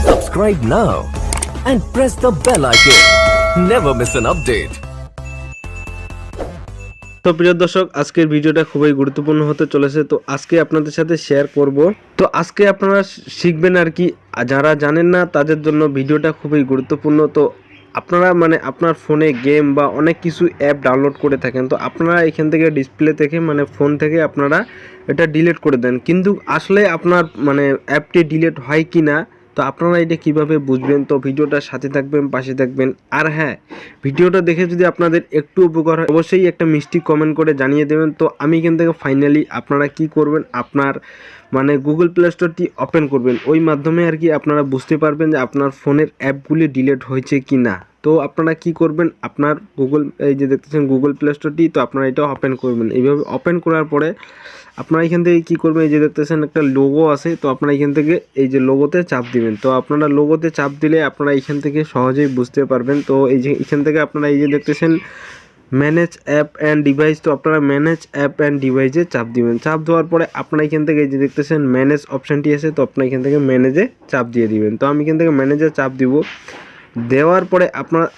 Subscribe now and press the bell icon. Never miss an update. তো প্রিয় দর্শক, আজকের ভিডিওটা খুবই গুরুত্বপূর্ণ হতে চলেছে। তো আজকে আপনাদের সাথে শেয়ার করব। তো আজকে আপনারা শিখবেন আর কি, যারা জানেন না তাদের জন্য ভিডিওটা খুবই গুরুত্বপূর্ণ। তো আপনারা আপনার ফোনে গেম বা অনেক কিছু অ্যাপ ডাউনলোড করে থাকেন, তো আপনারা এখান থেকে ডিসপ্লে থেকে ফোন থেকে আপনারা এটা ডিলিট করে দেন, কিন্তু আসলে আপনার অ্যাপটি ডিলিট হয় কি না, তো আপনারা এটা কিভাবে বুঝবেন? তো ভিডিওটার সাথে থাকবেন, পাশে থাকবেন। আর হ্যাঁ, ভিডিওটা দেখে যদি আপনাদের একটু উপকার হয় অবশ্যই একটা মিষ্টি কমেন্ট করে জানিয়ে দেবেন। তো আমি এখান থেকে ফাইনালি আপনারা কি করবেন, আপনার গুগল প্লে স্টোরটি ওপেন করবেন। ওই মাধ্যমে আর কি আপনারা বুঝতে পারবেন যে আপনার ফোনের অ্যাপগুলি ডিলিট হয়েছে কি না। তো আপনারা কি করবেন, আপনার এই যে দেখতেছেন গুগল প্লে স্টোরটি, তো আপনারা এটা ওপেন করবেন। এইভাবে ওপেন করার পরে আপনারা এখান থেকে কী করবেন, এই যে দেখতেছেন একটা লোগো আছে, তো আপনারা এখান থেকে এই যে লোগোতে চাপ দিবেন। তো আপনারা লোগোতে চাপ দিলে আপনারা এখান থেকে সহজেই বুঝতে পারবেন। তো এই যে এখান থেকে আপনারা এই যে দেখতেছেন ম্যানেজ অ্যাপ অ্যান্ড ডিভাইস, তো আপনারা ম্যানেজ অ্যাপ অ্যান্ড ডিভাইসে চাপ দিবেন। চাপ দেওয়ার পরে আপনারা এখান থেকে এই যে দেখতেছেন ম্যানেজ অপশানটি আছে, তো আপনারা এখান থেকে ম্যানেজে চাপ দিয়ে দিবেন। তো আমি এখান থেকে ম্যানেজে চাপ দিব। দেওয়ার পরে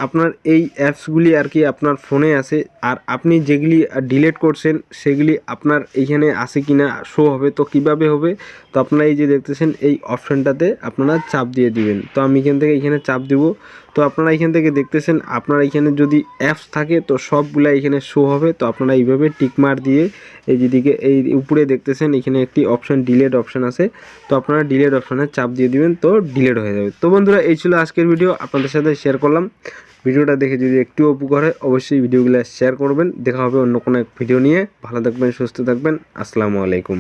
আপনার এই অ্যাপসগুলি আর কি আপনার ফোনে আছে, আর আপনি যেগুলি ডিলিট করছেন সেগুলি আপনার এইখানে আছে কি না শো হবে। তো কিভাবে হবে, তো আপনারা এই যে দেখতেছেন এই অপশানটাতে আপনারা চাপ দিয়ে দিবেন। তো আমি এখানে চাপ দিব। তো আপনারা এখান থেকে দেখতেছেন আপনার এখানে যদি অ্যাপস থাকে তো সবগুলা এখানে শো হবে। তো আপনারা এইভাবে টিকমার দিয়ে এই যেদিকে এই উপরে দেখতেছেন এখানে একটি অপশান ডিলিট অপশান আছে, তো আপনারা ডিলিট অপশানে চাপ দিয়ে দিবেন, তো ডিলিট হয়ে যাবে। তো বন্ধুরা, এই ছিল আজকের ভিডিও, আপনাদের সাথে শেয়ার করলাম। ভিডিওটা দেখে যদি একটু উপকার হয় অবশ্যই ভিডিওগুলো শেয়ার করবেন। দেখা হবে অন্য কোনো এক ভিডিও নিয়ে। ভালো থাকবেন, সুস্থ থাকবেন। আসসালামু আলাইকুম।